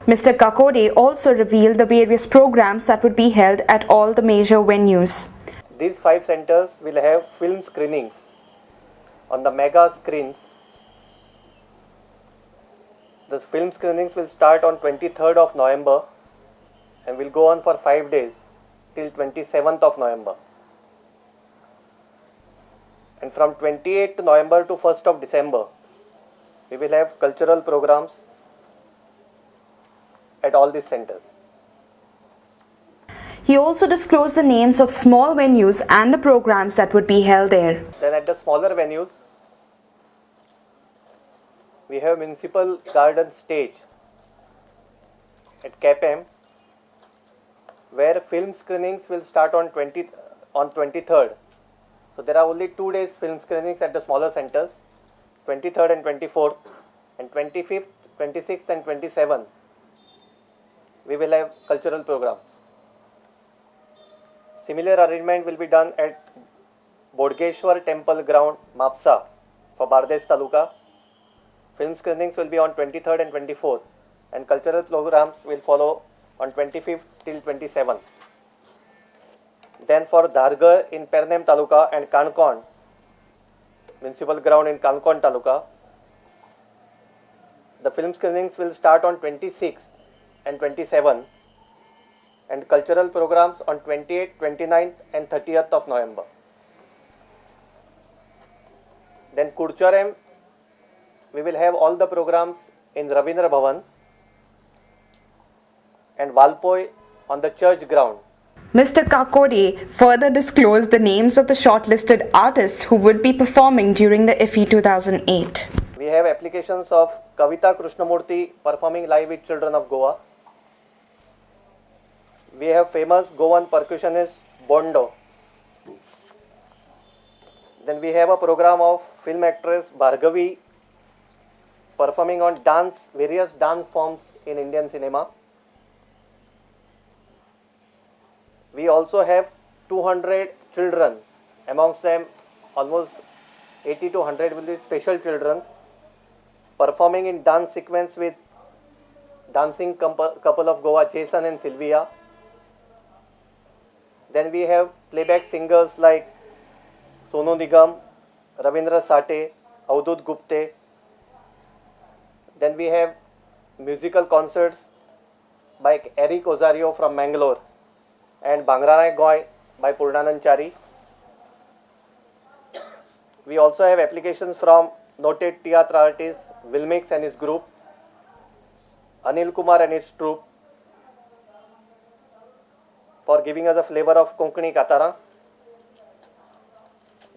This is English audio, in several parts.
Mr. Kakode also revealed the various programs that would be held at all the major venues. These 5 centers will have film screenings on the mega screens. The film screenings will start on 23rd of November and will go on for 5 days till 27th of November. And from 28th November to 1st of December, we will have cultural programs at all these centers. He also disclosed the names of small venues and the programs that would be held there. Then at the smaller venues, we have Municipal Garden Stage at KPM, where film screenings will start on 23rd. So there are only 2 days film screenings at the smaller centers, 23rd and 24th, and 25th, 26th and 27th. We will have cultural programs. Similar arrangement will be done at Bodgeshwar Temple Ground, Mapsa for Bardesh Taluka. Film screenings will be on 23rd and 24th, and cultural programs will follow on 25th till 27th. Then for Dhargar in Pernem Taluka and Kankon, Municipal Ground in Kankon Taluka, the film screenings will start on 26th and 27th, and cultural programs on 28th, 29th and 30th of November. Then Kurcharem, we will have all the programs in Ravindra Bhavan, and Valpoi on the church ground. Mr. Kakode further disclosed the names of the shortlisted artists who would be performing during the IFFI 2008. We have applications of Kavita Krishnamurthy performing live with Children of Goa. We have famous Goan percussionist Bondo. Then we have a program of film actress Bhargavi performing on various dance forms in Indian cinema. We also have 200 children, amongst them almost 80 to 100 will be special children performing in dance sequence with dancing couple of Goa, Jason and Sylvia. Then we have playback singers like Sonu Nigam, Ravindra Sate, Avadut Gupte. Then we have musical concerts by Eric Ozario from Mangalore and Bangranai Goy by Purnanand Chari. We also have applications from noted theatre artist Wilmix and his group, Anil Kumar and his troupe, for giving us a flavor of Konkani Katara.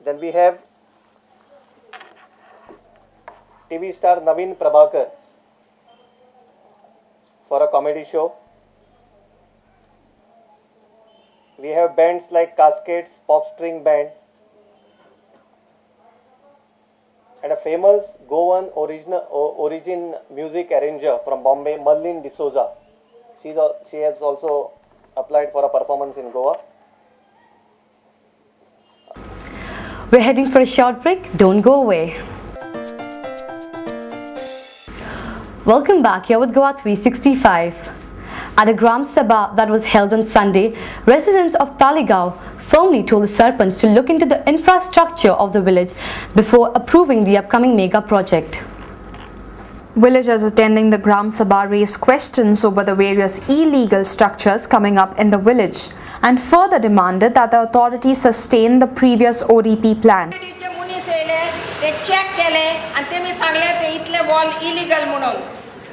Then we have TV star Naveen Prabhakar for a comedy show. We have bands like Cascades, Pop String Band, and a famous Goan origin music arranger from Bombay, Marlene D'Souza. She has also applied for a performance in Goa. We're heading for a short break. Don't go away. Welcome back. You're with Goa 365. At a Gram Sabha that was held on Sunday, residents of Talegaon firmly told the Sarpanch to look into the infrastructure of the village before approving the upcoming mega project. Villagers attending the Gram Sabha raised questions over the various illegal structures coming up in the village and further demanded that the authorities sustain the previous ODP plan. ते check केले आणि तेमी सांगले ते इतले wall illegal म्हणून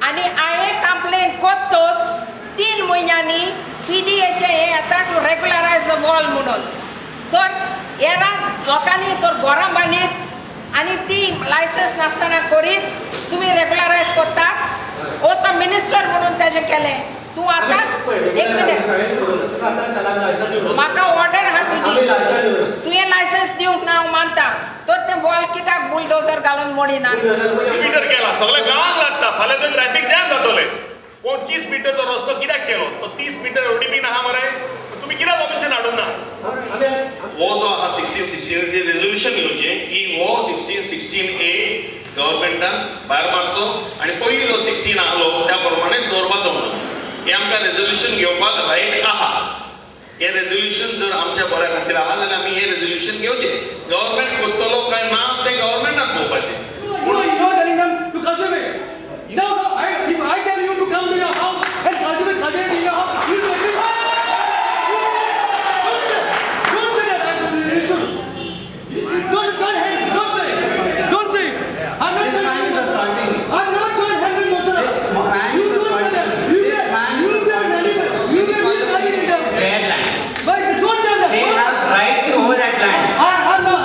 आणि हांवें कंप्लेंट कोत्तोच 3 महिन्यांनी पीडीएचे हे येता टू रेग्युलरायज द वॉल म्हणून तर हेरा लोकांनी तर घरां बांदीत आणि ती लायसन्स नासतना करीत तुम्ही रेग्युलरायज करतात ओ तो मिनिस्टर म्हणून तेजे केले तू आता एक मिनिट म्हाका ऑर्डर हा तुजी तुवें लायसन्स दिवंक ना हांव मानता तर ते वॉल कित्याक बुलडोजर घालून मोडिना मीटर केला सगळ्या गावांक लागता फाल्यां थंय ट्रॅफिक जॅम जातले 25 मीटरचो रस्तो कित्याक केलो तो 30 मीटर ओडीपी ना मरे तुम्ही कित्याक ऑब्जेक्शन हाडूंक ना वो जो आहा 1616 चे रेजोल्यूशन घेवचे की वो 1616A गव्हर्नमेंटान भायर मारचो आणि पयली जो 16 आहलो त्या प्रमाणेच दवरपाचो म्हणून आमकां रेजोल्यूशन घेवपाक रायट आहा हे रेजोल्यूशन जर आमच्या बऱ्या खातीर आहा जाल्यार आमी हे रेजोल्यूशन घेवचें गव्हर्नमेंट करतलो काय ना ते गव्हर्नमेंटाक पळोवपाचें telling them to cultivate. No, if I tell you to come to your house and cultivate in your house, you will agree. Don't say that you should. Don't say it. Don't say it. This man is assaulting me. I'm not going to handle Muslim. This man is assaulting me. This man is assaulting me. It's their land. But don't tell them. They have rights over that land.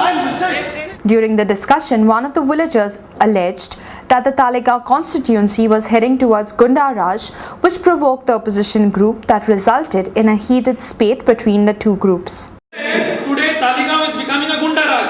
I'm saying. During the discussion, one of the villagers alleged that the Talegaon constituency was heading towards Gunda Raj, which provoked the opposition group that resulted in a heated spate between the two groups. Today, Talegaon is becoming a Gunda Raj.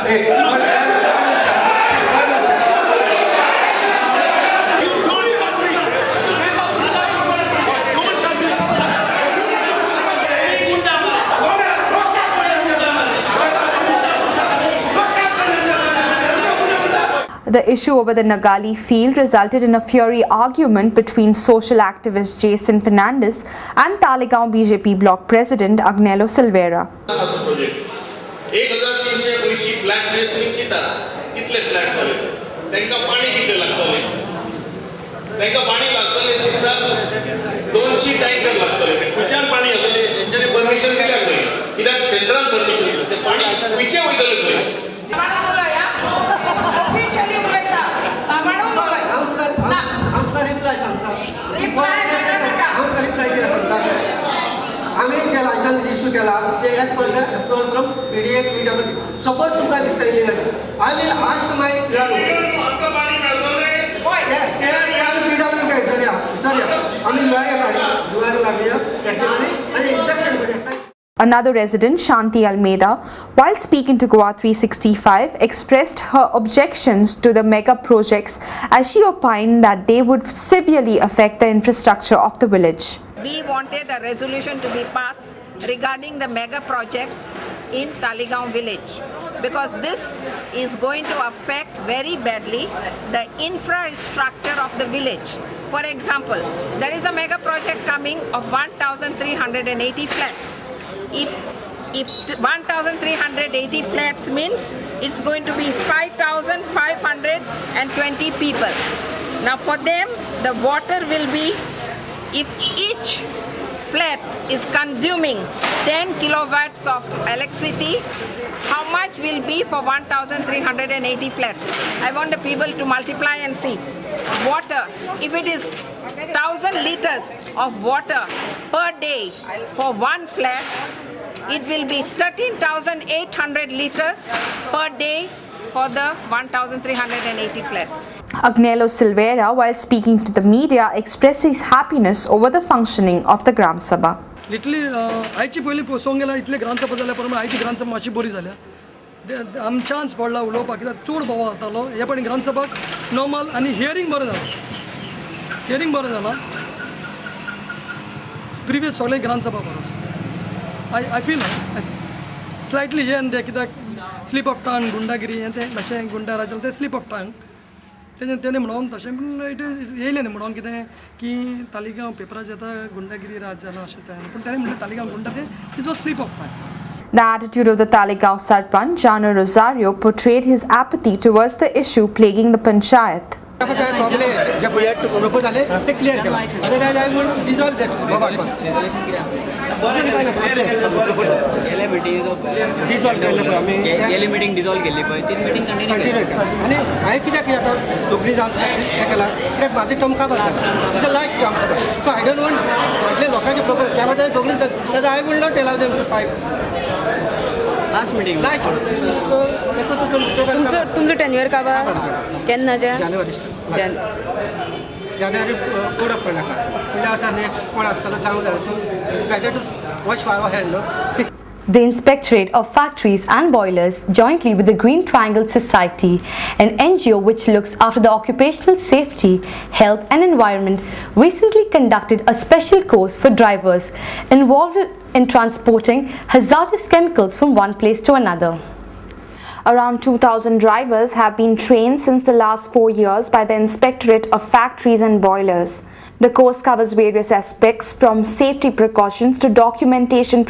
The issue over the Nagali field resulted in a fiery argument between social activist Jason Fernandez and Talegaon BJP block president Agnello Silveira. 1380 flat म्हणजे तुम्ही चिंता कितले flat झाले त्यांना पाणी किती लागतले त्यांना पाणी लागतले दिसाक 200 टँकर लागतले ते कुच्यान पाणी येतले त्यांनी परमिशन दिल्याक जाय कित्याक सेंट्रल परमिशन दिलं ते पाणी कुचे वयतले थंय आम्ही जे लायसन्स इश्यू केला ते याच पद्धत approval from PDA PWD. Suppose तुमकां दिसता illegal I will ask my PWD sorry आम्ही URA काढूया टेक्निकली आणि इन्स्पेक्शन करूया. Another resident, Shanti Almeida, while speaking to Goa 365, expressed her objections to the mega projects as she opined that they would severely affect the infrastructure of the village. We wanted a resolution to be passed regarding the mega projects in Talegaon village because this is going to affect very badly the infrastructure of the village. For example, there is a mega project coming of 1,380 flats. If 1,380 flats means it's going to be 5,520 people. Now for them, the water will be, if each flat is consuming 10 kilowatts of electricity, how much will be for 1,380 flats? I want the people to multiply and see. Water, if it is 1,000 liters of water per day for one flat, it will be 13,800 liters per day for the 1,380 flats. Agnello Silveira, while speaking to the media, expressed his happiness over the functioning of the Gram Sabha. लिटली आयची पयली पळोवंक गेल्यार इतले ग्रामसभा जाल्या प्रमाणे आयची ग्रामसभा मातशी बरी जाल्या आम चान्स पडला उलोवपाक कित्याक चड बोवाळ जातालो हे पण ग्रामसभाक नॉर्मल आनी हियरींग बरें जालां प्रिवियस सगळे ग्रामसभा परस आय फील स्लायटली हे आनी ते कित्याक स्लीप ऑफ टंग गुंडागिरी हें तें मातशें गुंडा राज ते स्लीप ऑफ टंग तेणे म्हणून तशें पूण इट येयलें न्ही म्हणून कितें की तालिगांव पेपराचेर येता गुंडागिरी राज जालो अशें तें पूण ताणें म्हणलें तालिगांव गुंडा तें is was sleep of tongue. The attitude of the Talegaon Sarpanch, Jano Rosario, portrayed his apathy towards the issue plaguing the panchayat. सगळे जे प्रोजेक्ट प्रपोज झाले ते क्लियर केला otherwise I would dissolve that बाबा मिटींग डिसॉल्व केली पळय ती meeting continue आनी हांवें कित्याक आतां दोगूय जावन हें केलां कित्याक म्हाजें टर्म काबार इट्स अ लास्ट काम सो आय डोंट वॉन्ट फाटले लोकांचे प्रपोज त्या बद्दल सगळीं ताजो I would not allow them to fight last meeting last so देखो तुमचं टेन्युअर काबार केन्नाच्या जानेवारी कोड ऑफ नाका फुडल्या वर्सा नेक्स्ट कोण आसतलो जावंक जाय so it's better to watch our hand no. The Inspectorate of Factories and Boilers, jointly with the Green Triangle Society, an NGO which looks after the occupational safety, health and environment, recently conducted a special course for drivers involved in transporting hazardous chemicals from one place to another. Around 2,000 drivers have been trained since the last 4 years by the Inspectorate of Factories and Boilers. The course covers various aspects from safety precautions to documentation